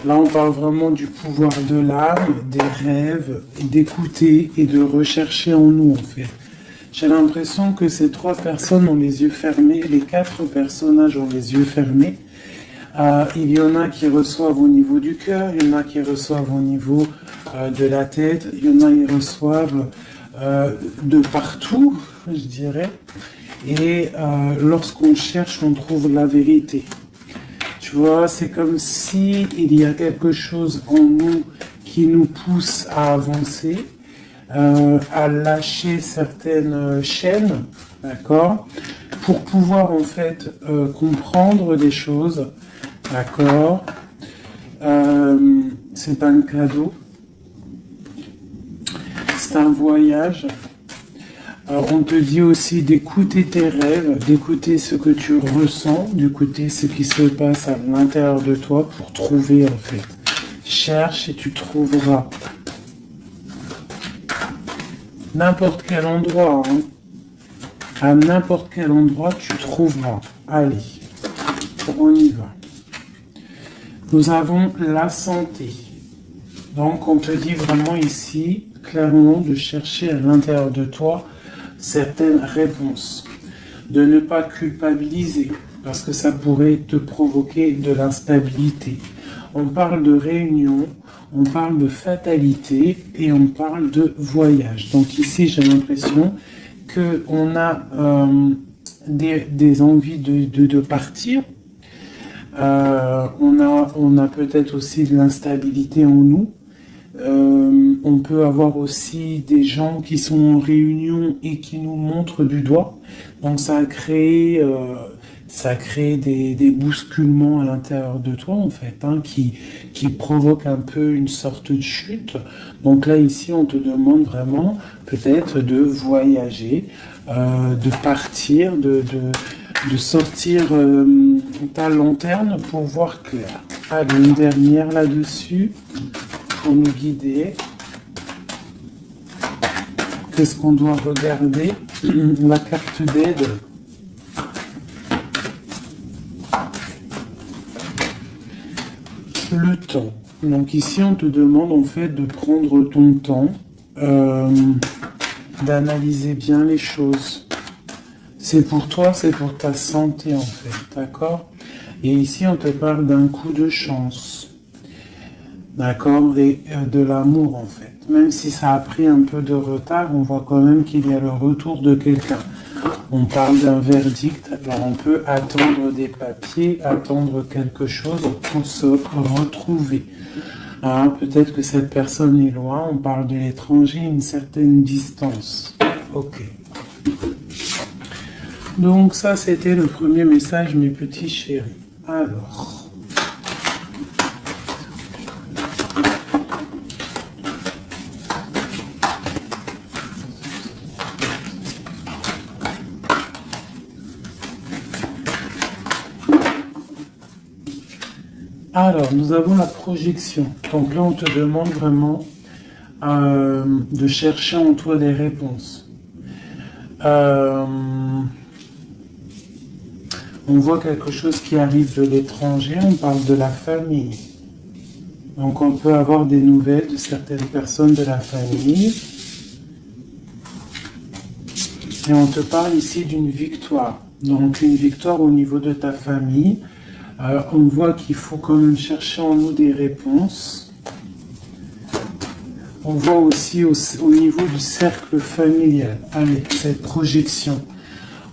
Là, on parle vraiment du pouvoir de l'âme, des rêves, d'écouter et de rechercher en nous, en fait. J'ai l'impression que ces trois personnes ont les yeux fermés, les quatre personnages ont les yeux fermés. Il y en a qui reçoivent au niveau du cœur, il y en a qui reçoivent au niveau de la tête, il y en a qui reçoivent de partout, je dirais. Et lorsqu'on cherche, on trouve la vérité. Tu vois, c'est comme si il y a quelque chose en nous qui nous pousse à avancer, à lâcher certaines chaînes, d'accord, pour pouvoir en fait comprendre des choses, d'accord. C'est un cadeau, c'est un voyage. Alors, on te dit aussi d'écouter tes rêves, d'écouter ce que tu ressens, d'écouter ce qui se passe à l'intérieur de toi pour trouver en fait. Cherche et tu trouveras. N'importe quel endroit, hein. À n'importe quel endroit tu trouveras. Allez, on y va. Nous avons la santé. Donc on te dit vraiment ici, clairement, de chercher à l'intérieur de toi certaines réponses, de ne pas culpabiliser, parce que ça pourrait te provoquer de l'instabilité. On parle de réunion, on parle de fatalité et on parle de voyage. Donc ici, j'ai l'impression qu'on a des envies de partir. On a peut-être aussi de l'instabilité en nous. On peut avoir aussi des gens qui sont en réunion et qui nous montrent du doigt. Donc ça a créé des bousculements à l'intérieur de toi en fait, hein, qui provoquent un peu une sorte de chute. Donc là ici on te demande vraiment peut-être de voyager, de partir, de sortir ta lanterne pour voir clair. Allez, une dernière là-dessus. Pour nous guider. Qu'est-ce qu'on doit regarder? La carte d'aide. Le temps. Donc ici, on te demande en fait de prendre ton temps, d'analyser bien les choses. C'est pour toi, c'est pour ta santé en fait, d'accord? Et ici, on te parle d'un coup de chance. D'accord, et de l'amour en fait. Même si ça a pris un peu de retard, on voit quand même qu'il y a le retour de quelqu'un. On parle d'un verdict, alors on peut attendre des papiers, attendre quelque chose pour se retrouver. Hein, peut-être que cette personne est loin, on parle de l'étranger, une certaine distance. Ok. Donc ça, c'était le premier message, mes petits chéris. Alors... Alors, nous avons la projection. Donc là, on te demande vraiment de chercher en toi des réponses. On voit quelque chose qui arrive de l'étranger, on parle de la famille. Donc on peut avoir des nouvelles de certaines personnes de la famille. Et on te parle ici d'une victoire. Donc une victoire au niveau de ta famille. On voit qu'il faut quand même chercher en nous des réponses. On voit aussi au niveau du cercle familial, avec cette projection.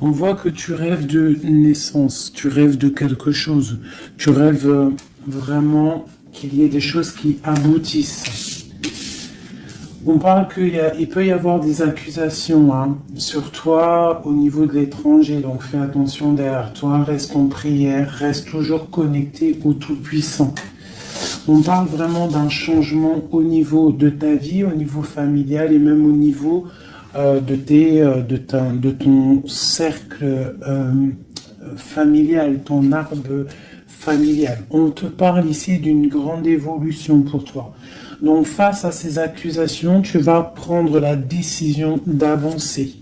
On voit que tu rêves de naissance, tu rêves de quelque chose. Tu rêves vraiment qu'il y ait des choses qui aboutissent. On parle qu'il peut y avoir des accusations sur toi au niveau de l'étranger, donc fais attention derrière toi, reste en prière, reste toujours connecté au Tout-Puissant. On parle vraiment d'un changement au niveau de ta vie, au niveau familial et même au niveau de ton cercle familial, ton arbre familial. On te parle ici d'une grande évolution pour toi. Donc face à ces accusations, tu vas prendre la décision d'avancer.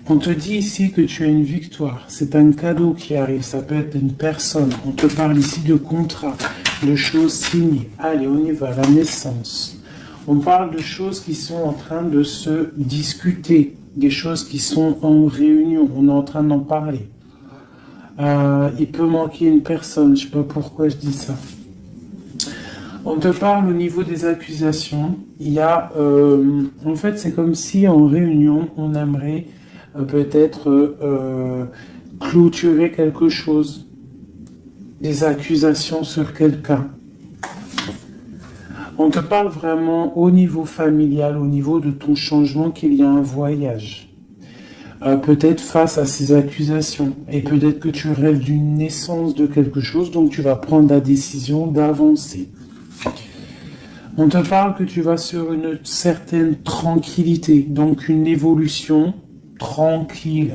On te dit ici que tu as une victoire. C'est un cadeau qui arrive. Ça peut être une personne. On te parle ici de contrat, de choses signées. Allez, on y va. La naissance. On parle de choses qui sont en train de se discuter. Des choses qui sont en réunion. On est en train d'en parler. Il peut manquer une personne. Je ne sais pas pourquoi je dis ça. On te parle au niveau des accusations. Il y a... en fait, c'est comme si en réunion, on aimerait... peut-être clôturer quelque chose, des accusations sur quelqu'un. On te parle vraiment au niveau familial, au niveau de ton changement, qu'il y a un voyage. Peut-être face à ces accusations. Et peut-être que tu rêves d'une naissance de quelque chose, donc tu vas prendre la décision d'avancer. On te parle que tu vas sur une certaine tranquillité, donc une évolution tranquille,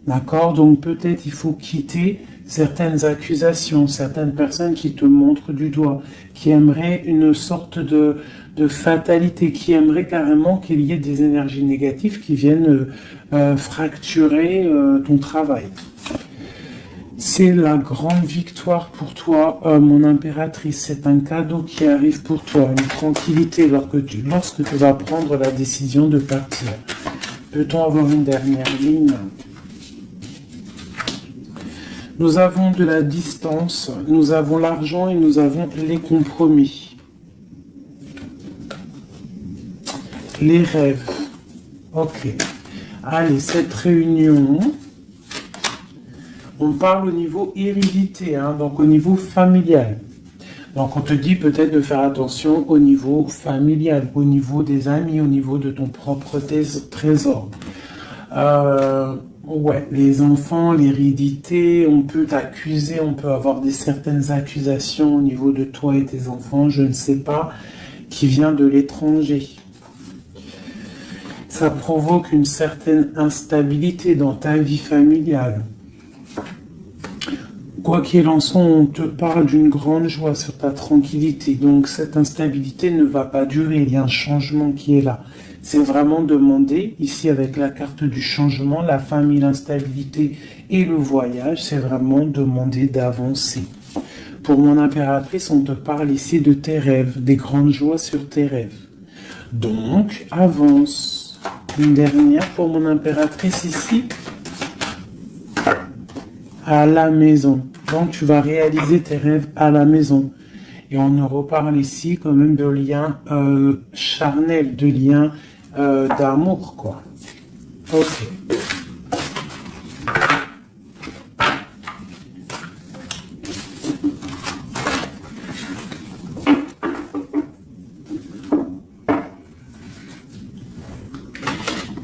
d'accord? Donc peut-être il faut quitter certaines accusations, certaines personnes qui te montrent du doigt, qui aimeraient une sorte de fatalité, qui aimeraient carrément qu'il y ait des énergies négatives qui viennent fracturer ton travail. C'est la grande victoire pour toi, mon impératrice. C'est un cadeau qui arrive pour toi, une tranquillité lorsque tu vas prendre la décision de partir. Peut-on avoir une dernière ligne? Nous avons de la distance, nous avons l'argent et nous avons les compromis. Les rêves. Ok. Allez, cette réunion, on parle au niveau hérédité, hein, donc au niveau familial. Donc on te dit peut-être de faire attention au niveau familial, au niveau des amis, au niveau de ton propre trésor. Ouais, les enfants, l'hérédité, on peut t'accuser, on peut avoir certaines accusations au niveau de toi et tes enfants, je ne sais pas, qui vient de l'étranger. Ça provoque une certaine instabilité dans ta vie familiale. Quoi qu'il en soit, on te parle d'une grande joie sur ta tranquillité. Donc cette instabilité ne va pas durer, il y a un changement qui est là. C'est vraiment demander, ici avec la carte du changement, la famille, l'instabilité et le voyage, c'est vraiment demander d'avancer. Pour mon impératrice, on te parle ici de tes rêves, des grandes joies sur tes rêves. Donc, avance. Une dernière pour mon impératrice ici. À la maison. Donc, tu vas réaliser tes rêves à la maison. Et on en reparle ici quand même de liens charnels, de liens d'amour, quoi. Ok.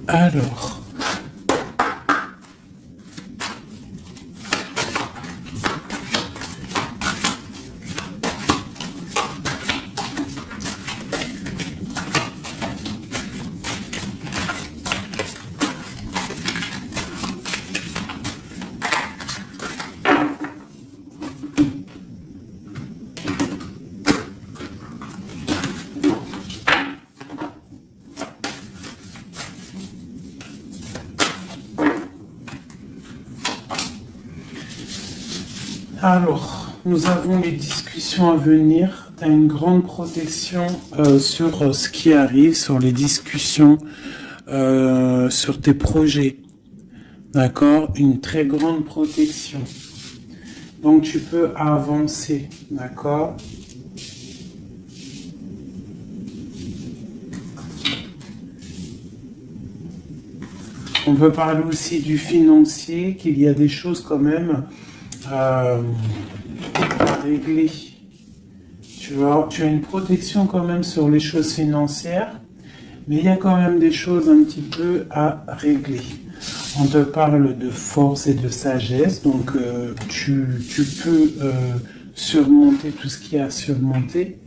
Alors... Alors, nous avons les discussions à venir. Tu as une grande protection sur ce qui arrive, sur les discussions, sur tes projets. D'accord? Une très grande protection. Donc, tu peux avancer. D'accord? On peut parler aussi du financier, qu'il y a des choses quand même à régler. Tu as une protection quand même sur les choses financières, mais il y a quand même des choses un petit peu à régler. On te parle de force et de sagesse, donc tu peux surmonter tout ce qu'il y a à surmonter.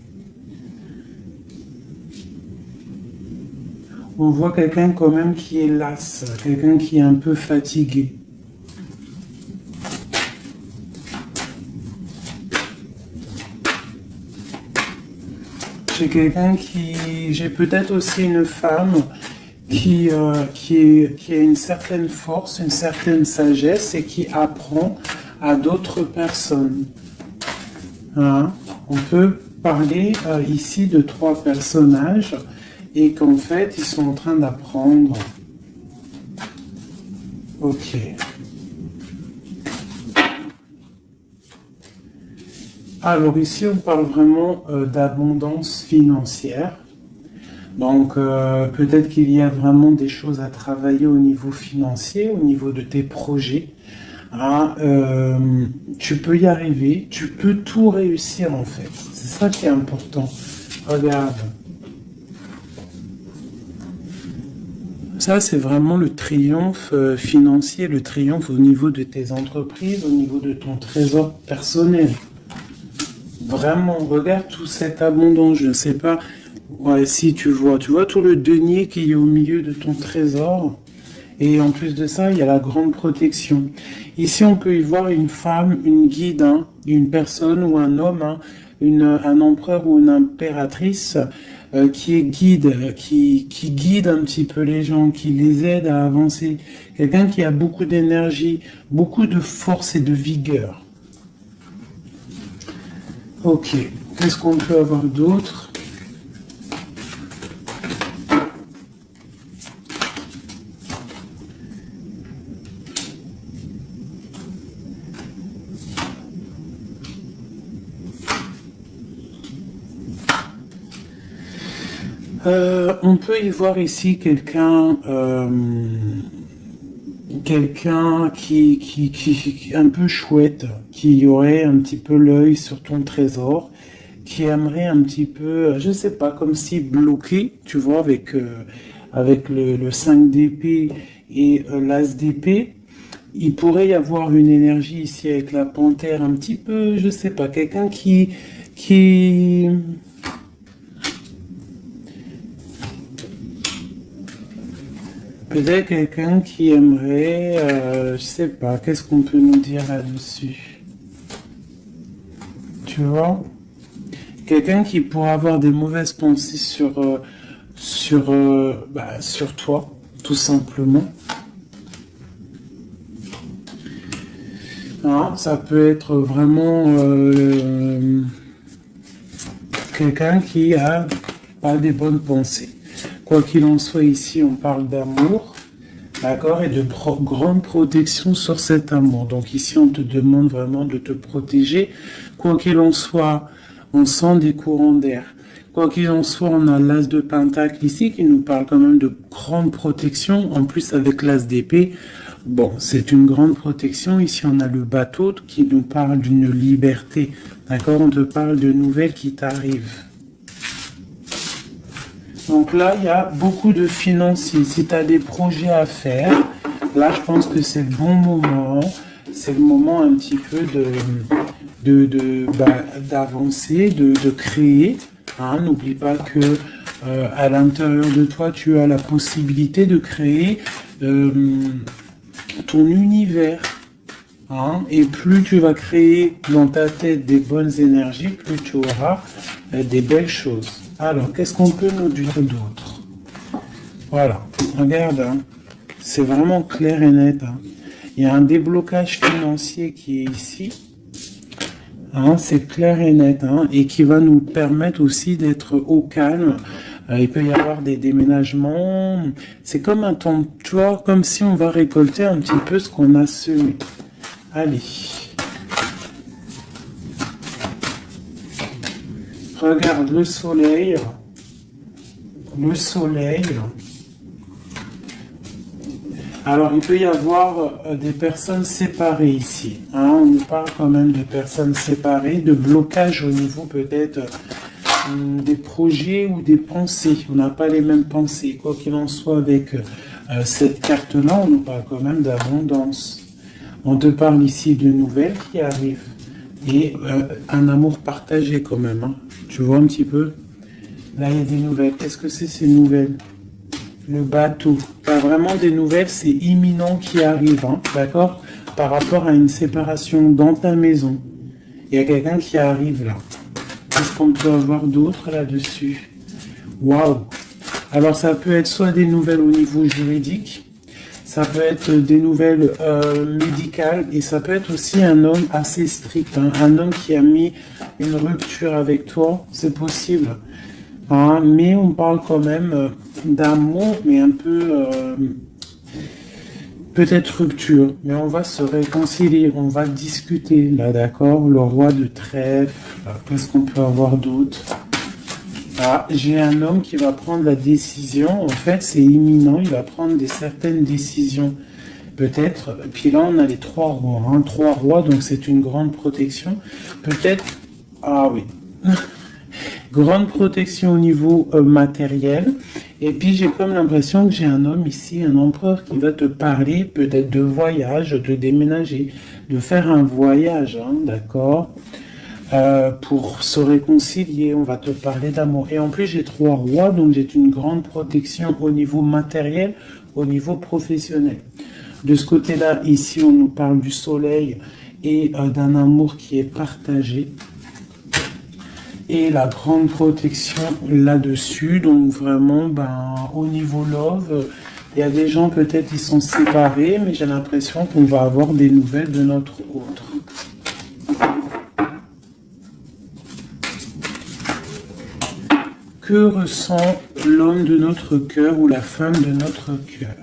On voit quelqu'un quand même qui est las, quelqu'un qui est un peu fatigué. J'ai peut-être aussi une femme qui a une certaine force, une certaine sagesse et qui apprend à d'autres personnes. Hein? On peut parler ici de 3 personnages et qu'en fait, ils sont en train d'apprendre. Ok. Alors ici, on parle vraiment d'abondance financière. Donc peut-être qu'il y a vraiment des choses à travailler au niveau financier, au niveau de tes projets. Hein, tu peux y arriver, tu peux tout réussir en fait. C'est ça qui est important. Regarde. Ça, c'est vraiment le triomphe financier, le triomphe au niveau de tes entreprises, au niveau de ton trésor personnel. Vraiment, regarde toute cette abondance, je ne sais pas. Ouais, si tu vois tout le denier qui est au milieu de ton trésor. Et en plus de ça, il y a la grande protection. Ici, on peut y voir une femme, une guide, hein, une personne ou un homme, hein, un empereur ou une impératrice qui est guide, qui guide un petit peu les gens, qui les aide à avancer. Quelqu'un qui a beaucoup d'énergie, beaucoup de force et de vigueur. Ok, qu'est-ce qu'on peut avoir d'autre ? On peut y voir ici quelqu'un qui un peu chouette, qui aurait un petit peu l'œil sur ton trésor, qui aimerait un petit peu, je sais pas, comme si bloqué, tu vois, avec le 5 d'épée et l'as d'épée. Il pourrait y avoir une énergie ici avec la panthère, un petit peu, je sais pas, quelqu'un qui peut-être quelqu'un qui aimerait, je sais pas, qu'est-ce qu'on peut nous dire là-dessus? Tu vois? Quelqu'un qui pourrait avoir des mauvaises pensées sur toi, tout simplement. Hein, ça peut être vraiment quelqu'un qui a pas des bonnes pensées. Quoi qu'il en soit, ici, on parle d'amour, d'accord, et de grande protection sur cet amour. Donc ici, on te demande vraiment de te protéger. Quoi qu'il en soit, on sent des courants d'air. Quoi qu'il en soit, on a l'as de pentacle ici qui nous parle quand même de grande protection. En plus, avec l'as d'épée, bon, c'est une grande protection. Ici, on a le bateau qui nous parle d'une liberté. D'accord, on te parle de nouvelles qui t'arrivent. Donc là, il y a beaucoup de financiers. Si tu as des projets à faire, là, je pense que c'est le bon moment. C'est le moment un petit peu d'avancer, de créer. Hein, n'oublie pas que à l'intérieur de toi, tu as la possibilité de créer ton univers. Hein, et plus tu vas créer dans ta tête des bonnes énergies, plus tu auras des belles choses. Alors, qu'est-ce qu'on peut nous dire d'autre? Voilà, regarde, hein, c'est vraiment clair et net. Hein. Il y a un déblocage financier qui est ici. Hein, c'est clair et net, hein, et qui va nous permettre aussi d'être au calme. Il peut y avoir des déménagements. C'est comme un temps, tu vois, comme si on va récolter un petit peu ce qu'on a semé. Allez. Regarde le soleil. Le soleil. Alors, il peut y avoir des personnes séparées ici. Hein, on nous parle quand même de personnes séparées, de blocage au niveau peut-être des projets ou des pensées. On n'a pas les mêmes pensées. Quoi qu'il en soit, avec cette carte-là, on nous parle quand même d'abondance. On te parle ici de nouvelles qui arrivent. Et un amour partagé quand même. Hein. Tu vois un petit peu? Là, il y a des nouvelles. Qu'est-ce que c'est ces nouvelles? Le bateau. Pas vraiment des nouvelles, c'est imminent qui arrive. Hein, d'accord? Par rapport à une séparation dans ta maison. Il y a quelqu'un qui arrive là. Qu'est-ce qu'on peut avoir d'autre là-dessus? Waouh! Alors ça peut être soit des nouvelles au niveau juridique, ça peut être des nouvelles médicales, et ça peut être aussi un homme assez strict, hein, un homme qui a mis une rupture avec toi, c'est possible. Hein, mais on parle quand même d'amour, mais un peu peut-être rupture, mais on va se réconcilier, on va discuter, là, d'accord? Le roi de trèfle, qu'est-ce qu'on peut avoir d'autre? Ah, j'ai un homme qui va prendre la décision, en fait, c'est imminent, il va prendre certaines décisions, peut-être. Puis là, on a les trois rois, hein, trois rois, donc c'est une grande protection. Peut-être, ah oui, grande protection au niveau matériel. Et puis j'ai comme l'impression que j'ai un homme ici, un empereur qui va te parler peut-être de voyage, de déménager, de faire un voyage, hein, d'accord, pour se réconcilier, on va te parler d'amour. Et en plus j'ai trois rois, donc j'ai une grande protection au niveau matériel, au niveau professionnel. De ce côté-là, ici on nous parle du soleil et d'un amour qui est partagé. Et la grande protection là-dessus, donc vraiment, au niveau love, il y a des gens peut-être qui sont séparés, mais j'ai l'impression qu'on va avoir des nouvelles de notre autre. Que ressent l'homme de notre cœur ou la femme de notre cœur?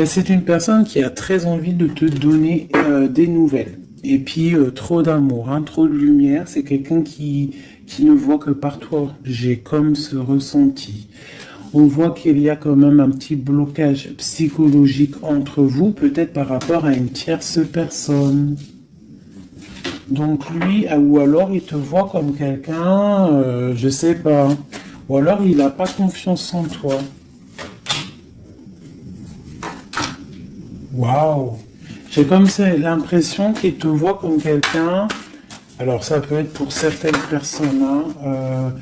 C'est une personne qui a très envie de te donner des nouvelles. Et puis, trop d'amour, hein, trop de lumière. C'est quelqu'un qui ne voit que par toi. J'ai comme ce ressenti. On voit qu'il y a quand même un petit blocage psychologique entre vous, peut-être par rapport à une tierce personne. Donc lui, ou alors il te voit comme quelqu'un, je sais pas. Ou alors il n'a pas confiance en toi. Waouh! J'ai comme ça l'impression qu'il te voit comme quelqu'un. Alors ça peut être pour certaines personnes. Hein,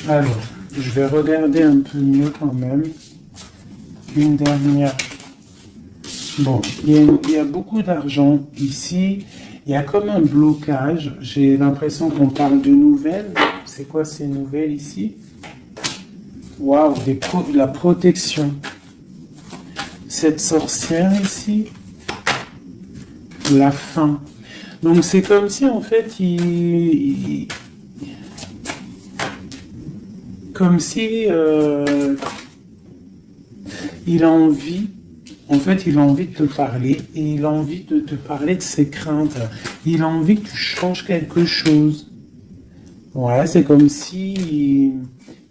Alors, je vais regarder un peu mieux quand même. Une dernière. Bon, il y a beaucoup d'argent ici. Il y a comme un blocage. J'ai l'impression qu'on parle de nouvelles. C'est quoi ces nouvelles ici? Waouh, la protection. Cette sorcière ici, la fin. Donc c'est comme si en fait comme si il a envie, en fait il a envie de te parler, et il a envie de te parler de ses craintes. Il a envie que tu changes quelque chose. Ouais, c'est comme si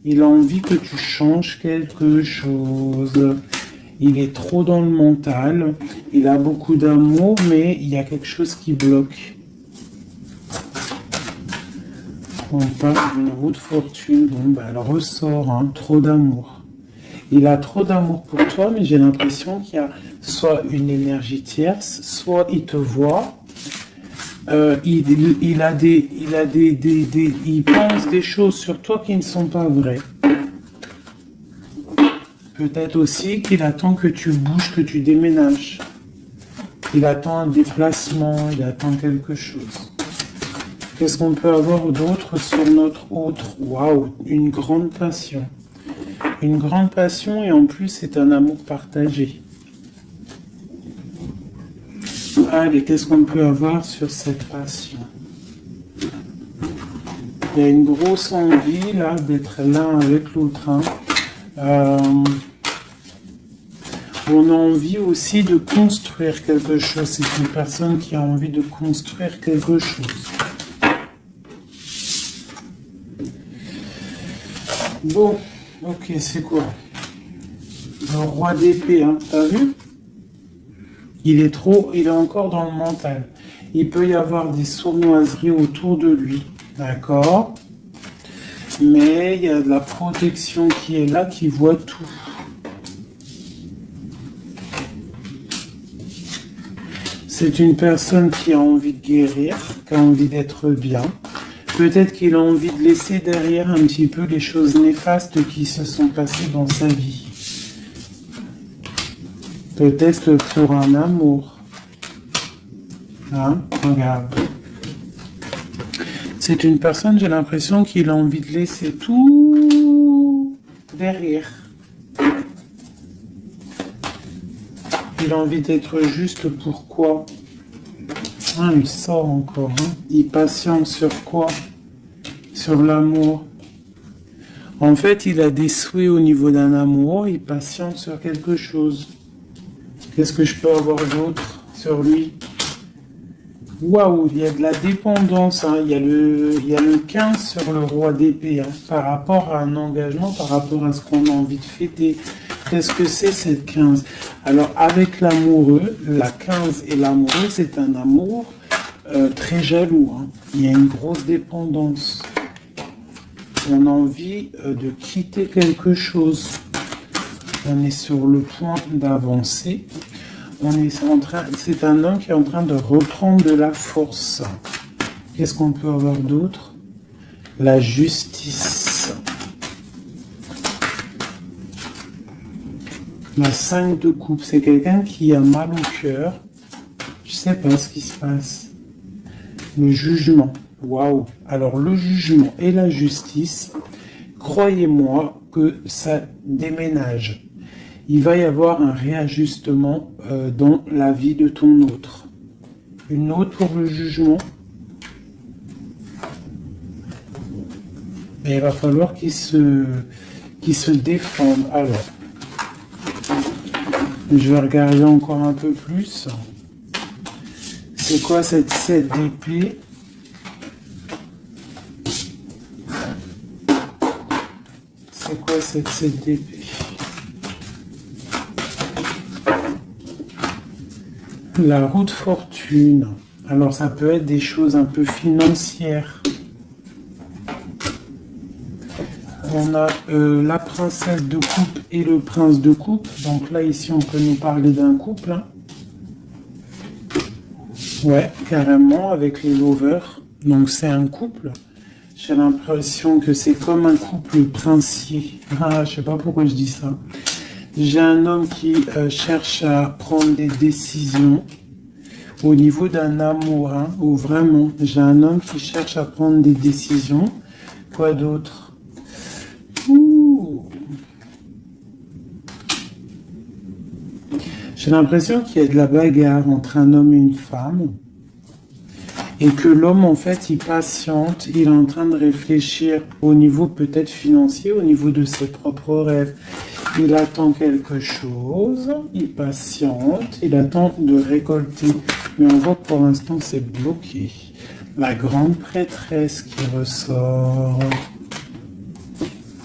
il a envie que tu changes quelque chose. Il est trop dans le mental. Il a beaucoup d'amour, mais il y a quelque chose qui bloque. On parle d'une roue de fortune. Bon, elle ressort, hein, trop d'amour. Il a trop d'amour pour toi, mais j'ai l'impression qu'il y a soit une énergie tierce, soit il te voit. Il pense des choses sur toi qui ne sont pas vraies. Peut-être aussi qu'il attend que tu bouges, que tu déménages. Il attend un déplacement, il attend quelque chose. Qu'est-ce qu'on peut avoir d'autre sur notre autre? Waouh, une grande passion. Une grande passion, et en plus c'est un amour partagé. Allez, qu'est-ce qu'on peut avoir sur cette passion? Il y a une grosse envie là d'être l'un avec l'autre. Hein. On a envie aussi de construire quelque chose. C'est une personne qui a envie de construire quelque chose. Bon, ok, c'est quoi? Le roi d'épée, hein, t'as vu? Il est encore dans le mental. Il peut y avoir des sournoiseries autour de lui, d'accord? Mais il y a de la protection qui est là, qui voit tout. C'est une personne qui a envie de guérir, qui a envie d'être bien. Peut-être qu'il a envie de laisser derrière un petit peu les choses néfastes qui se sont passées dans sa vie. Peut-être pour un amour. Hein, regarde. C'est une personne, j'ai l'impression qu'il a envie de laisser tout derrière. Il a envie d'être juste pour quoi? Ah, il sort encore. Hein. Il patiente sur quoi? Sur l'amour. En fait, il a des souhaits au niveau d'un amour. Il patiente sur quelque chose. Qu'est-ce que je peux avoir d'autre sur lui? Waouh, il y a de la dépendance. Hein. Il y a le 15 sur le roi d'épée. Hein, par rapport à un engagement, par rapport à ce qu'on a envie de fêter. Qu'est-ce que c'est cette 15? Alors, avec l'amoureux, la 15 et l'amoureux, c'est un amour très jaloux. Hein. Il y a une grosse dépendance. On a envie de quitter quelque chose. On est sur le point d'avancer. C'est un homme qui est en train de reprendre de la force. Qu'est-ce qu'on peut avoir d'autre? La justice. La 5 de coupe, c'est quelqu'un qui a mal au cœur. Je sais pas ce qui se passe. Le jugement. Waouh. Alors le jugement et la justice, croyez-moi que ça déménage. Il va y avoir un réajustement dans la vie de ton autre. Une autre pour le jugement. Et il va falloir qu'il se défende. Alors, je vais regarder encore un peu plus. C'est quoi cette 7 d'épée? C'est quoi cette 7 d'épée? La roue de fortune. Alors ça peut être des choses un peu financières. On a la princesse de coupe et le prince de coupe. Donc là ici on peut nous parler d'un couple. Hein. Ouais, carrément avec les lovers. Donc c'est un couple. J'ai l'impression que c'est comme un couple princier. Ah, je sais pas pourquoi je dis ça. J'ai un homme qui cherche à prendre des décisions au niveau d'un amour, hein, ou vraiment, j'ai un homme qui cherche à prendre des décisions. Quoi d'autre? J'ai l'impression qu'il y a de la bagarre entre un homme et une femme. Et que l'homme, en fait, il patiente, il est en train de réfléchir au niveau peut-être financier, au niveau de ses propres rêves. Il attend quelque chose, il patiente, il attend de récolter. Mais on voit que pour l'instant, c'est bloqué. La grande prêtresse qui ressort.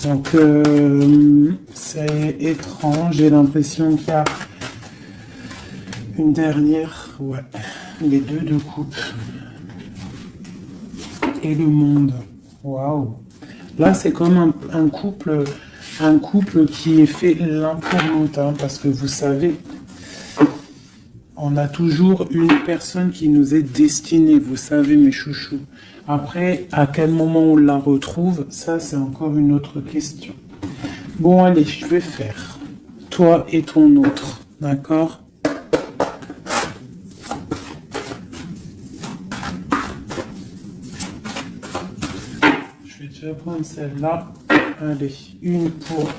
Donc, c'est étrange. J'ai l'impression qu'il y a une dernière... Ouais, les deux de coupe. Et le monde. Waouh. Là, c'est comme un couple qui est fait l'un pour l'autre, hein, parce que vous savez, on a toujours une personne qui nous est destinée, vous savez, mes chouchous. Après, à quel moment on la retrouve, ça, c'est encore une autre question. Bon, allez, je vais faire toi et ton autre, d'accord? Je vais prendre celle-là. Allez, une pour...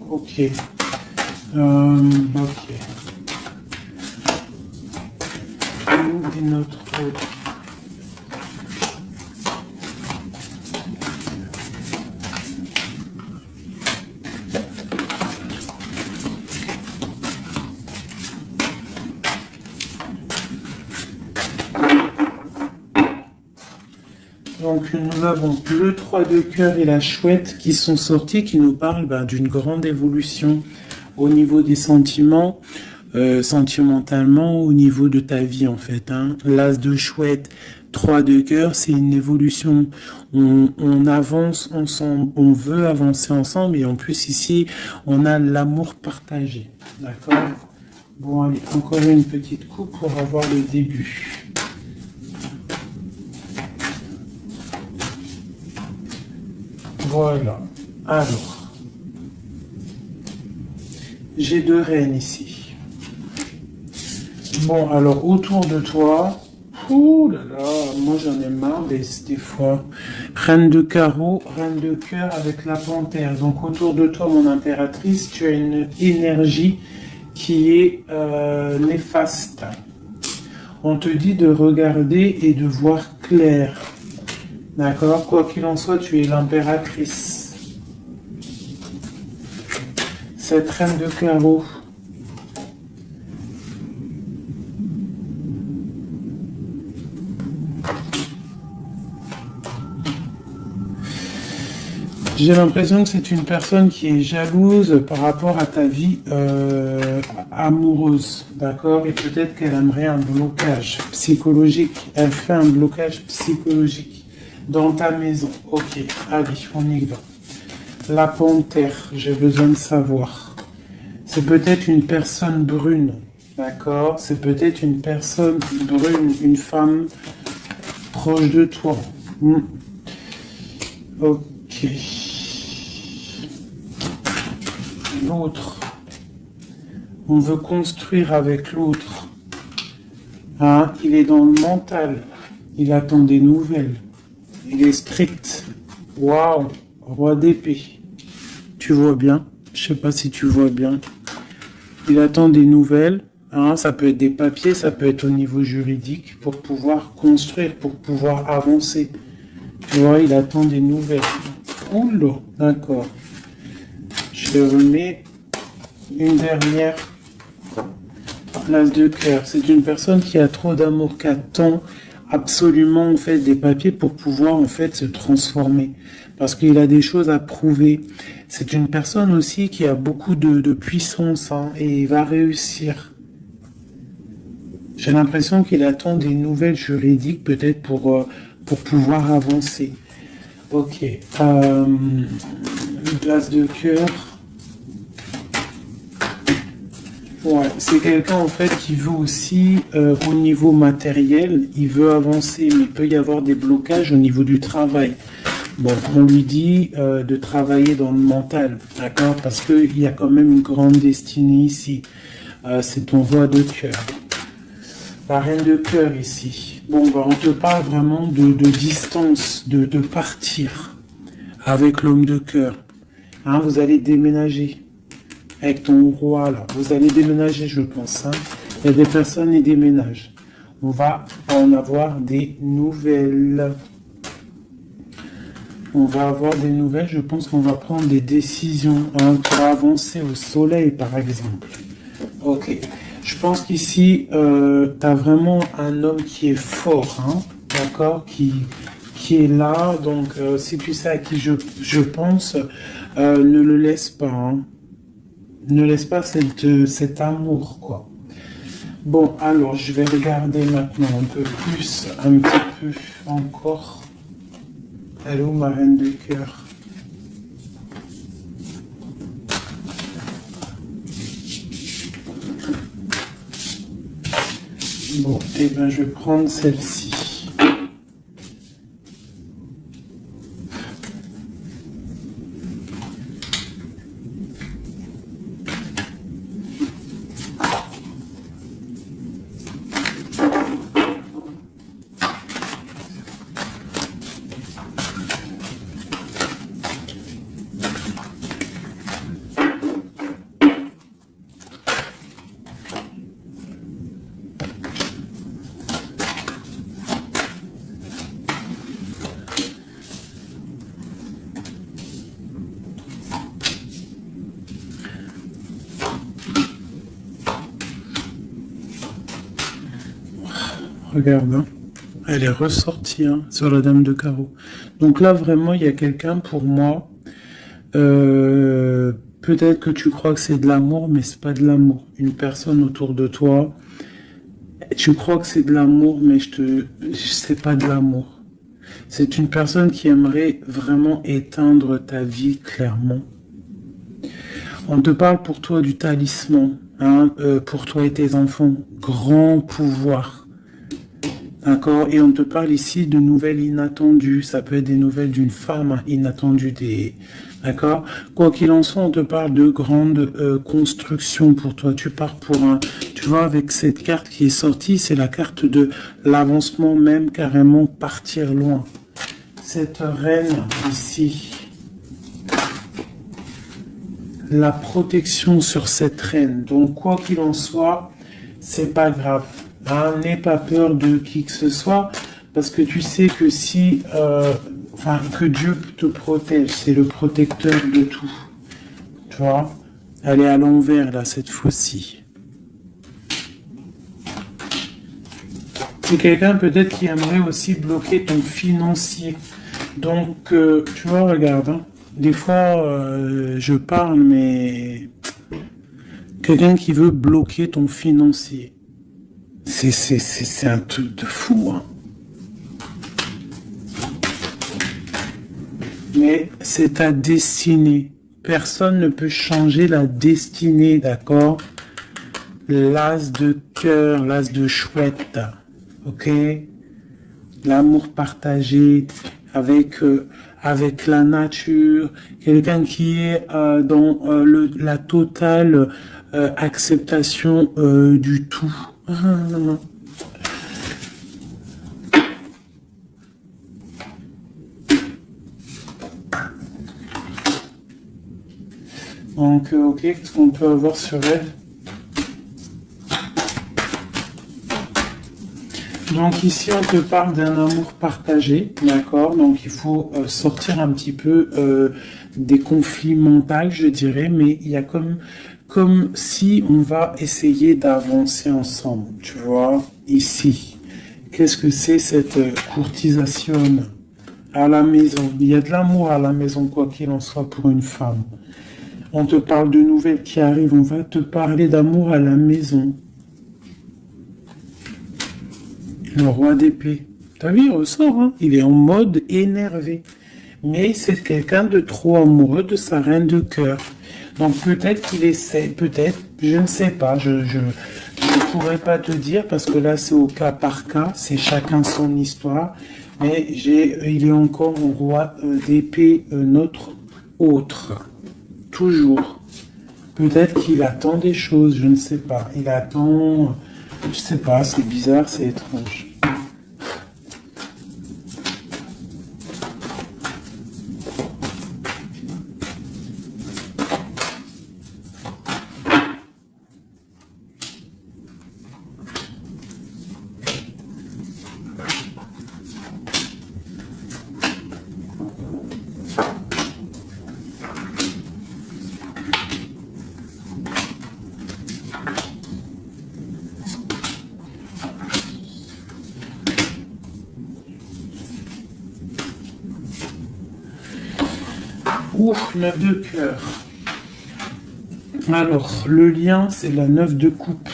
Ok. Ok. Une et notre autre. Donc nous avons le 3 de cœur et la chouette qui sont sortis, qui nous parlent d'une grande évolution au niveau des sentiments, sentimentalement, au niveau de ta vie en fait. Hein. L'as de chouette, 3 de cœur, c'est une évolution. On avance ensemble, on veut avancer ensemble et en plus ici, on a l'amour partagé. D'accord? Bon, allez, encore une petite coupe pour avoir le début. Voilà. Alors, j'ai deux reines ici. Bon, alors autour de toi, Ouh là là, moi j'en ai marre des fois. Reine de carreau, reine de cœur avec la panthère. Donc autour de toi, mon impératrice, tu as une énergie qui est néfaste. On te dit de regarder et de voir clair. D'accord? Quoi qu'il en soit, tu es l'impératrice. Cette reine de carreau. J'ai l'impression que c'est une personne qui est jalouse par rapport à ta vie amoureuse, d'accord? Et peut-être qu'elle aimerait un blocage psychologique. Elle fait un blocage psychologique dans ta maison. Ok, allez, on y va. La panthère, j'ai besoin de savoir. C'est peut-être une personne brune, d'accord? C'est peut-être une personne brune, une femme proche de toi. Ok. L'autre. On veut construire avec l'autre. Hein? Il est dans le mental. Il attend des nouvelles. Il est strict. Waouh. Roi d'épée. Tu vois bien? Je sais pas si tu vois bien. Il attend des nouvelles. Hein? Ça peut être des papiers, ça peut être au niveau juridique pour pouvoir construire, pour pouvoir avancer. Tu vois, il attend des nouvelles. Oh là, d'accord. Je remets une dernière place de cœur. C'est une personne qui a trop d'amour, qui attend absolument en fait des papiers pour pouvoir en fait se transformer. Parce qu'il a des choses à prouver. C'est une personne aussi qui a beaucoup de puissance hein, et il va réussir. J'ai l'impression qu'il attend des nouvelles juridiques peut-être pour pouvoir avancer. Ok. Une place de cœur. Ouais, c'est quelqu'un en fait qui veut aussi au niveau matériel, il veut avancer, mais il peut y avoir des blocages au niveau du travail. Bon, on lui dit de travailler dans le mental, d'accord? Parce qu'il y a quand même une grande destinée ici. C'est ton roi de cœur. La reine de cœur ici. Bon, bah, on te parle vraiment de distance, de partir avec l'homme de cœur. Hein, vous allez déménager. Avec ton roi, là. Vous allez déménager, je pense. Hein. Il y a des personnes qui déménagent. On va en avoir des nouvelles. On va avoir des nouvelles. Je pense qu'on va prendre des décisions hein, pour avancer au soleil, par exemple. Ok. Je pense qu'ici, tu as vraiment un homme qui est fort. Hein, d'accord, qui est là. Donc, si tu sais à qui je pense, ne le laisse pas. Hein. Ne laisse pas cet amour, quoi. Bon, alors, je vais regarder maintenant un peu plus, un petit peu encore. Elle est où, ma reine de cœur? Bon, eh bien, je vais prendre celle-ci. Regarde, hein. Elle est ressortie hein, sur la dame de carreau. Donc là, vraiment, il y a quelqu'un pour moi. Peut-être que tu crois que c'est de l'amour, mais c'est pas de l'amour. Une personne autour de toi, tu crois que c'est de l'amour, mais c'est pas de l'amour. C'est une personne qui aimerait vraiment éteindre ta vie clairement. On te parle pour toi du talisman, hein, pour toi et tes enfants. Grand pouvoir. D'accord? Et on te parle ici de nouvelles inattendues. Ça peut être des nouvelles d'une femme inattendue. D'accord? Quoi qu'il en soit, on te parle de grandes constructions pour toi. Tu Tu vois, avec cette carte qui est sortie, c'est la carte de l'avancement même, carrément partir loin. Cette reine ici, la protection sur cette reine. Donc, quoi qu'il en soit, c'est pas grave. Hein, n'aie pas peur de qui que ce soit, parce que tu sais que si, que Dieu te protège, c'est le protecteur de tout. Tu vois, elle est à l'envers là cette fois-ci. C'est quelqu'un peut-être qui aimerait aussi bloquer ton financier. Donc, tu vois, regarde, hein, des fois, je parle, mais quelqu'un qui veut bloquer ton financier. C'est un truc de fou, hein. Mais c'est ta destinée. Personne ne peut changer la destinée, d'accord? L'as de cœur, l'as de chouette, ok? L'amour partagé avec la nature, quelqu'un qui est dans la totale acceptation du tout. Donc, ok, qu'est-ce qu'on peut avoir sur elle? Donc ici, on te parle d'un amour partagé, d'accord? Donc il faut sortir un petit peu des conflits mentaux, je dirais, mais il y a comme si on va essayer d'avancer ensemble, tu vois, ici. Qu'est-ce que c'est cette courtisation à la maison? Il y a de l'amour à la maison, quoi qu'il en soit, pour une femme. On te parle de nouvelles qui arrivent, on va te parler d'amour à la maison. Le roi d'épée. T'as vu, il ressort, hein? Il est en mode énervé. Mais c'est quelqu'un de trop amoureux de sa reine de cœur. Donc peut-être qu'il essaie, peut-être, je ne sais pas, je ne pourrais pas te dire parce que là c'est au cas par cas, c'est chacun son histoire. Mais il est encore au roi d'épée, notre autre. Toujours. Peut-être qu'il attend des choses, je ne sais pas. Il attend, je sais pas, c'est bizarre, c'est étrange. Ouf, 9 de cœur. Alors, le lien, c'est la 9 de coupe.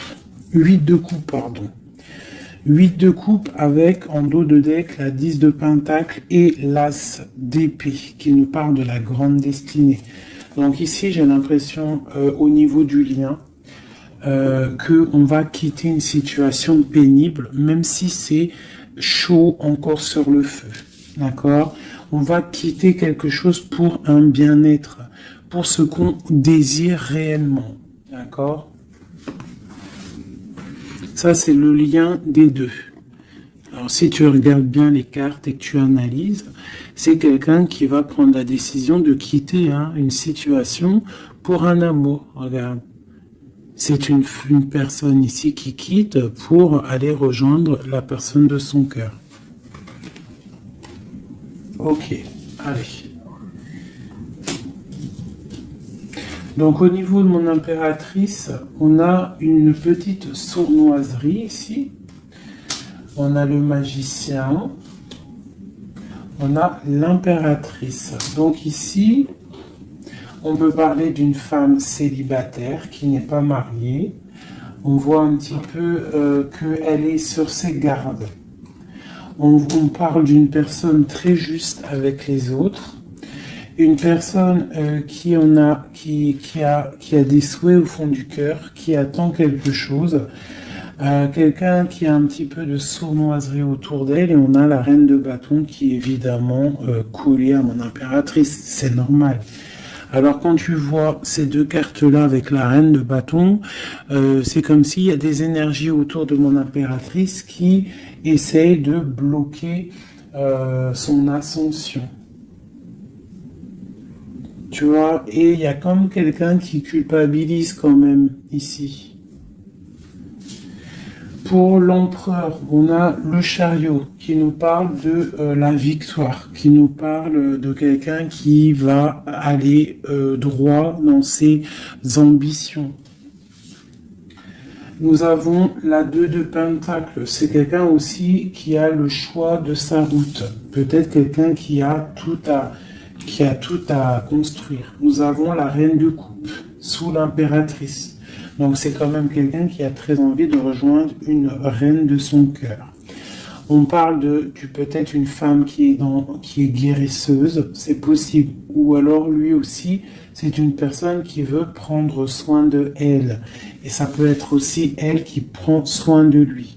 8 de coupe, pardon. 8 de coupe avec, en dos de deck, la 10 de pentacle et l'as d'épée, qui nous parle de la grande destinée. Donc ici, j'ai l'impression, au niveau du lien, qu'on va quitter une situation pénible, même si c'est chaud encore sur le feu. D'accord? On va quitter quelque chose pour un bien-être, pour ce qu'on désire réellement. D'accord? Ça, c'est le lien des deux. Alors, si tu regardes bien les cartes et que tu analyses, c'est quelqu'un qui va prendre la décision de quitter une situation pour un amour. Regarde. C'est une personne ici qui quitte pour aller rejoindre la personne de son cœur. Ok, allez. Donc au niveau de mon impératrice, on a une petite sournoiserie ici. On a le magicien. On a l'impératrice. Donc ici, on peut parler d'une femme célibataire qui n'est pas mariée. On voit un petit peu qu'elle est sur ses gardes. On parle d'une personne très juste avec les autres, une personne qui a des souhaits au fond du cœur, qui attend quelque chose, quelqu'un qui a un petit peu de sournoiserie autour d'elle, et on a la reine de bâton qui est évidemment collée à mon impératrice, c'est normal. Alors quand tu vois ces deux cartes-là avec la reine de bâton, c'est comme s'il y a des énergies autour de mon impératrice qui essayent de bloquer son ascension. Tu vois, et il y a comme quelqu'un qui culpabilise quand même ici. Pour l'empereur, on a le chariot qui nous parle de la victoire, qui nous parle de quelqu'un qui va aller droit dans ses ambitions. Nous avons la 2 de Pentacle. C'est quelqu'un aussi qui a le choix de sa route. Peut-être quelqu'un qui a tout à construire. Nous avons la Reine de Coupe sous l'impératrice. Donc c'est quand même quelqu'un qui a très envie de rejoindre une reine de son cœur. On parle de peut-être une femme qui est guérisseuse, c'est possible. Ou alors lui aussi, c'est une personne qui veut prendre soin de elle. Et ça peut être aussi elle qui prend soin de lui.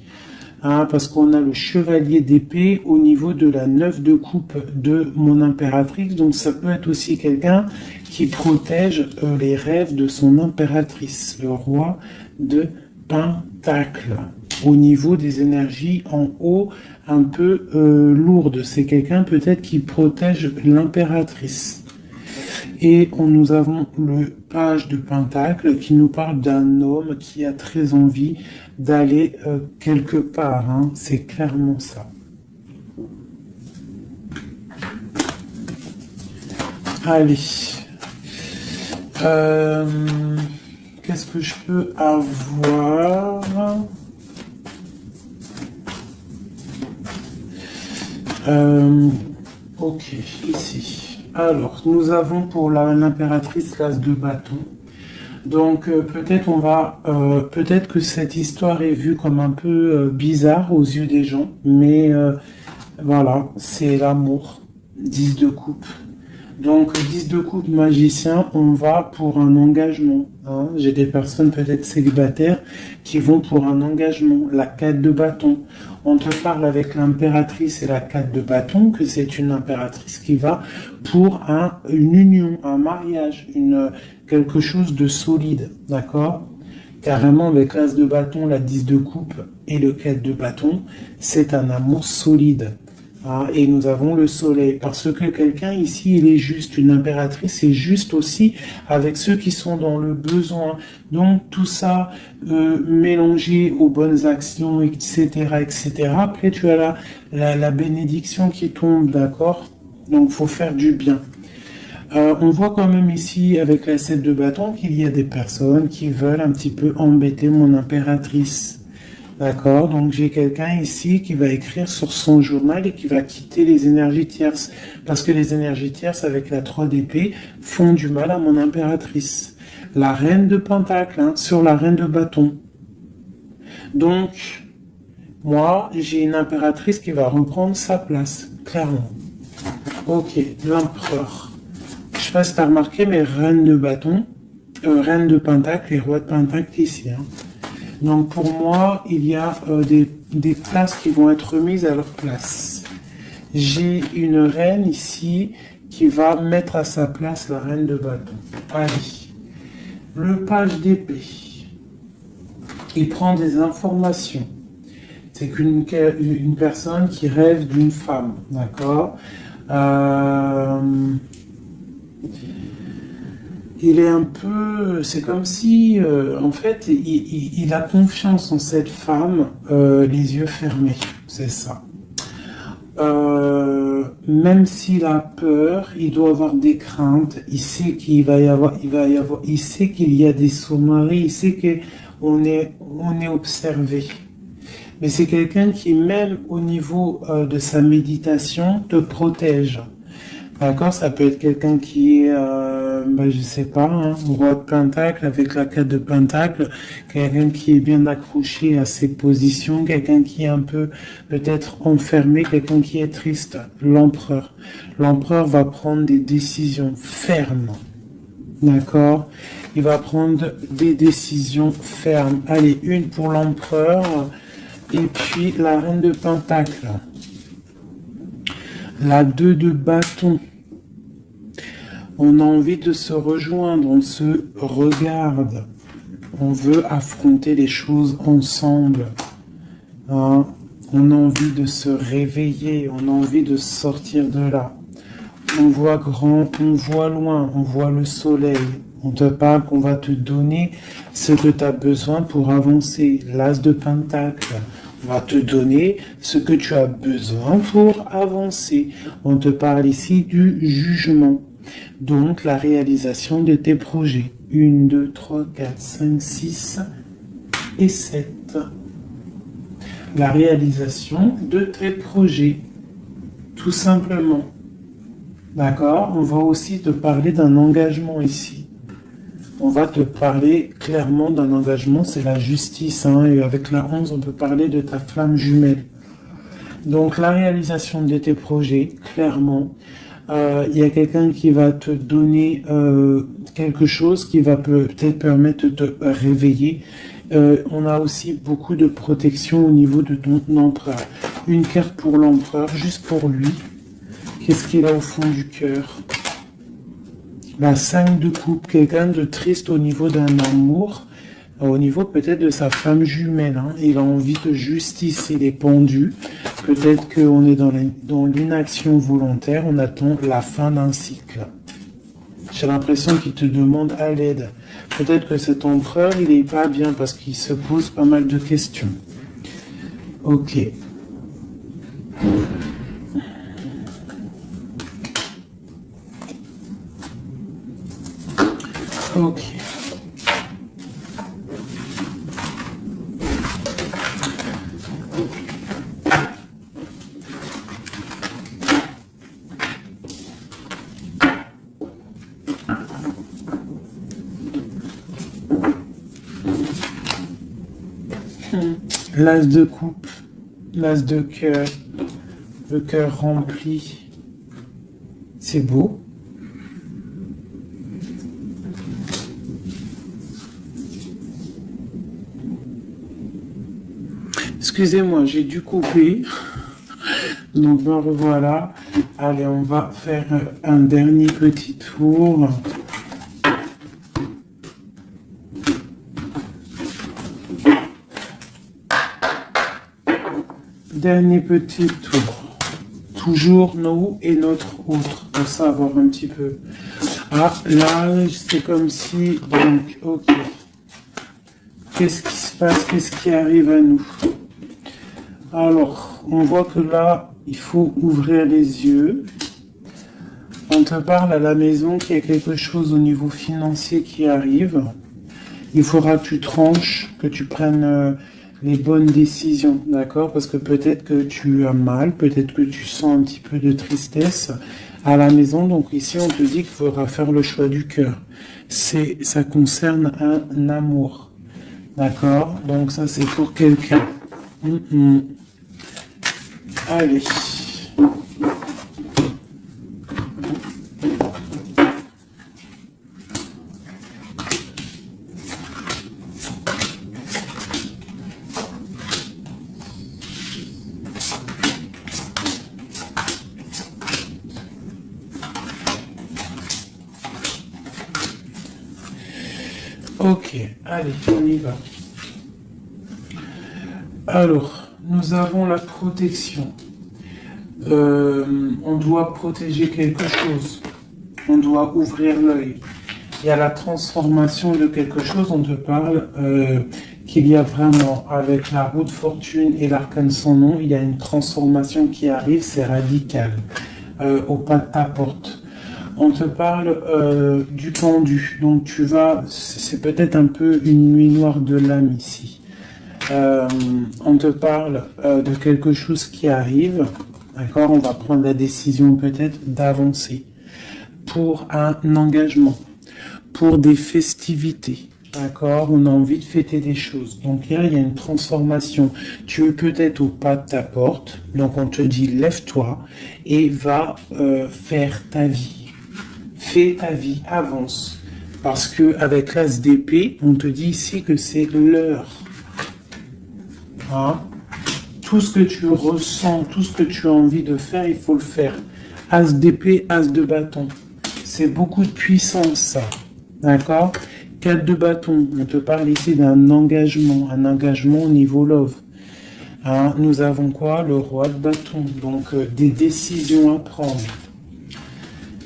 Hein, parce qu'on a le chevalier d'épée au niveau de la 9 de coupe de mon impératrice. Donc ça peut être aussi quelqu'un qui protège les rêves de son impératrice, le roi de Pentacle. Au niveau des énergies en haut, un peu lourdes. C'est quelqu'un peut-être qui protège l'impératrice. Et nous avons le page de Pentacle qui nous parle d'un homme qui a très envie d'aller quelque part. Hein. C'est clairement ça. Allez. Qu'est-ce que je peux avoir? Ok, ici. Alors, nous avons pour l'impératrice l'as de bâton. Donc, peut-être que cette histoire est vue comme un peu bizarre aux yeux des gens, mais voilà, c'est l'amour. 10 de coupe. Donc, 10 de coupe magicien, on va pour un engagement. Hein. J'ai des personnes peut-être célibataires qui vont pour un engagement. La 4 de bâton. On te parle avec l'impératrice et la 4 de bâton que c'est une impératrice qui va pour une union, un mariage, quelque chose de solide. D'accord ? Carrément, avec l'as de bâton, la 10 de coupe et le 4 de bâton, c'est un amour solide. Ah, et nous avons le soleil, parce que quelqu'un ici, il est juste, une impératrice est juste aussi avec ceux qui sont dans le besoin. Donc tout ça mélangé aux bonnes actions, etc., etc. Après, tu as la bénédiction qui tombe, d'accord? Donc faut faire du bien. On voit quand même ici, avec la 7 de bâton, qu'il y a des personnes qui veulent un petit peu embêter mon impératrice. D'accord, donc j'ai quelqu'un ici qui va écrire sur son journal et qui va quitter les énergies tierces. Parce que les énergies tierces avec la 3 d'épée font du mal à mon impératrice. La reine de pentacle, hein, sur la reine de bâton. Donc, moi, j'ai une impératrice qui va reprendre sa place, clairement. Ok, l'empereur. Je sais pas si tu as remarqué, mais reine de bâton, reine de pentacle et roi de pentacle ici, hein. Donc pour moi, il y a des places qui vont être remises à leur place. J'ai une reine ici qui va mettre à sa place la reine de bâton. Allez, le page d'épée. Il prend des informations. C'est une personne qui rêve d'une femme, d'accord ? Il est un peu, c'est comme si, en fait, il a confiance en cette femme, les yeux fermés, c'est ça. Même s'il a peur, il doit avoir des craintes. Il sait il sait qu'il y a des sous-marins, il sait qu'on est observé. Mais c'est quelqu'un qui, même au niveau de sa méditation, te protège. D'accord, ça peut être quelqu'un qui est, je sais pas, hein, roi de pentacle avec la 4 de pentacle, quelqu'un qui est bien accroché à ses positions, quelqu'un qui est un peu peut-être enfermé, quelqu'un qui est triste. L'empereur. L'empereur va prendre des décisions fermes. D'accord, il va prendre des décisions fermes. Allez, une pour l'empereur et puis la reine de pentacle. La 2 de bâton. On a envie de se rejoindre, on se regarde. On veut affronter les choses ensemble. Hein? On a envie de se réveiller, on a envie de sortir de là. On voit grand, on voit loin, on voit le soleil. On te parle qu'on va te donner ce que tu as besoin pour avancer. L'as de Pentacle. On va te donner ce que tu as besoin pour avancer. On te parle ici du jugement. Donc, la réalisation de tes projets. 1, 2, 3, 4, 5, 6 et 7. La réalisation de tes projets. Tout simplement. D'accord? On va aussi te parler d'un engagement ici. On va te parler clairement d'un engagement, c'est la justice. Hein, et avec la 11, on peut parler de ta flamme jumelle. Donc, la réalisation de tes projets, clairement. Il y a quelqu'un qui va te donner quelque chose qui va peut-être permettre de te réveiller. On a aussi beaucoup de protection au niveau de ton empereur. Une carte pour l'empereur, juste pour lui. Qu'est-ce qu'il a au fond du cœur? La 5 de coupe, quelqu'un de triste au niveau d'un amour, au niveau peut-être de sa femme jumelle. Hein. Il a envie de justice, il est pendu. Peut-être qu'on est dans l'inaction volontaire, on attend la fin d'un cycle. J'ai l'impression qu'il te demande à l'aide. Peut-être que cet empereur, il n'est pas bien parce qu'il se pose pas mal de questions. Ok. Ok. L'as de coupe, l'as de cœur, le cœur rempli. C'est beau. Excusez-moi, j'ai dû couper. Donc me revoilà. Allez, on va faire un dernier petit tour. Dernier petit tour. Toujours nous et notre autre. Pour savoir un petit peu. Ah, là, c'est comme si... Donc, ok. Qu'est-ce qui se passe? Qu'est-ce qui arrive à nous? Alors, on voit que là, il faut ouvrir les yeux. On te parle à la maison qu'il y a quelque chose au niveau financier qui arrive. Il faudra que tu tranches, que tu prennes les bonnes décisions, d'accord? Parce que peut-être que tu as mal, peut-être que tu sens un petit peu de tristesse à la maison. Donc ici, on te dit qu'il faudra faire le choix du cœur. Ça concerne un amour, d'accord? Donc ça, c'est pour quelqu'un. Allez. Ok, allez, on y va. Alors, nous avons la protection. On doit protéger quelque chose. On doit ouvrir l'œil. Il y a la transformation de quelque chose. On te parle qu'il y a vraiment, avec la roue de fortune et l'arcane sans nom, il y a une transformation qui arrive, c'est radical, au pas de ta porte. On te parle du pendu, donc tu vas, c'est peut-être un peu une nuit noire de l'âme ici. On te parle de quelque chose qui arrive, d'accord? On va prendre la décision peut-être d'avancer pour un engagement, pour des festivités. D'accord, on a envie de fêter des choses. Donc là, il y a une transformation. Tu es peut-être au pas de ta porte. Donc on te dit, lève-toi et va faire ta vie. Fais ta vie, avance. Parce que avec l'as d'épée, on te dit ici que c'est l'heure. Hein? Tout ce que tu ressens, tout ce que tu as envie de faire, il faut le faire. As d'épée, as de bâton. c'est beaucoup de puissance, ça. D'accord? 4 de bâton, on te parle ici d'un engagement, un engagement au niveau love. Hein, nous avons quoi? Le roi de bâton, donc des décisions à prendre.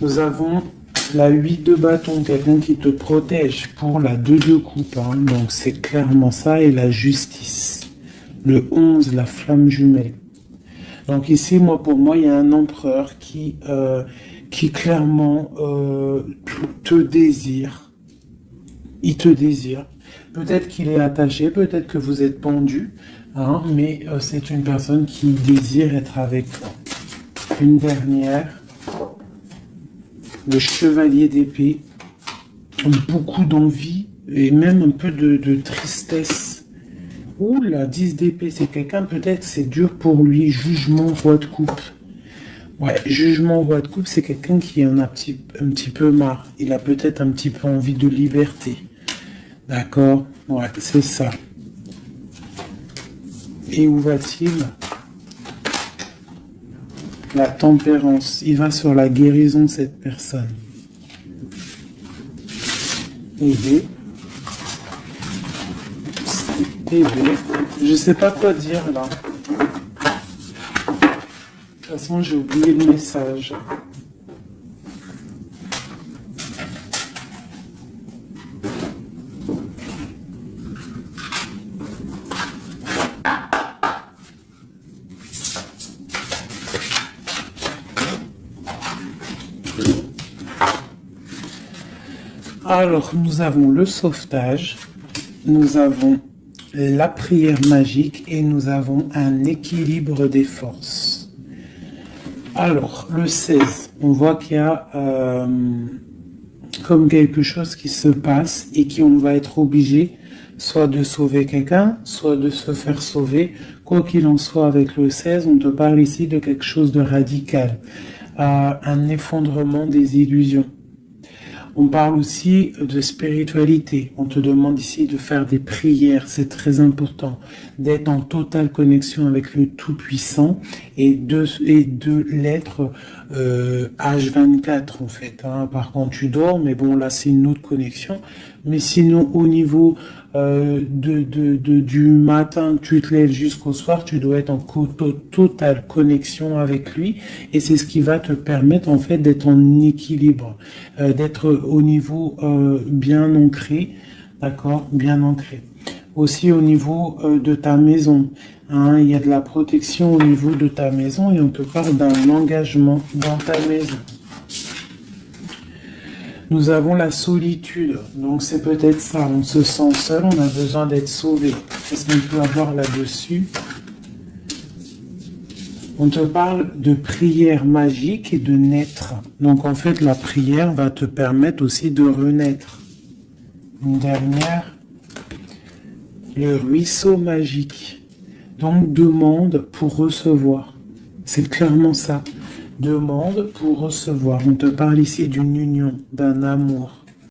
Nous avons la 8 de bâton, quelqu'un qui te protège pour la 2 de coupe. Hein, donc c'est clairement ça, et la justice. Le 11, la flamme jumelle. Donc ici, pour moi, il y a un empereur qui clairement te désire. Il te désire. Peut-être qu'il est attaché, peut-être que vous êtes pendu, hein, mais c'est une personne qui désire être avec toi. Une dernière, le chevalier d'épée, beaucoup d'envie et même un peu de tristesse. Ouh, la 10 d'épée, c'est quelqu'un, peut-être c'est dur pour lui. Jugement, roi de coupe. Ouais, jugement, roi de coupe, c'est quelqu'un qui en a un petit peu marre. Il a peut-être un petit peu envie de liberté. D'accord? Ouais, c'est ça. Et où va-t-il? La tempérance. Il va sur la guérison de cette personne. Aider. Aider. Je sais pas quoi dire là. De toute façon, j'ai oublié le message. Alors, nous avons le sauvetage, nous avons la prière magique et nous avons un équilibre des forces. Alors, le 16, on voit qu'il y a comme quelque chose qui se passe et qu'on va être obligé soit de sauver quelqu'un, soit de se faire sauver. Quoi qu'il en soit, avec le 16, on te parle ici de quelque chose de radical, un effondrement des illusions. On parle aussi de spiritualité. On te demande ici de faire des prières, c'est très important, d'être en totale connexion avec le Tout-Puissant et de l'être H24 en fait. Hein. Par contre, tu dors, mais bon là c'est une autre connexion. Mais sinon, au niveau du matin, tu te lèves jusqu'au soir, tu dois être en totale connexion avec lui, et c'est ce qui va te permettre en fait d'être en équilibre, d'être au niveau bien ancré, d'accord, bien ancré. Aussi au niveau de ta maison, hein, il y a de la protection au niveau de ta maison et on te parle d'un engagement dans ta maison. Nous avons la solitude, donc c'est peut-être ça, on se sent seul, on a besoin d'être sauvé. Qu'est-ce qu'on peut avoir là-dessus? On te parle de prière magique et de naître. Donc en fait, la prière va te permettre aussi de renaître. Une dernière, le ruisseau magique. Donc demande pour recevoir. C'est clairement ça. Demande pour recevoir. On te parle ici d'une union, d'un amour.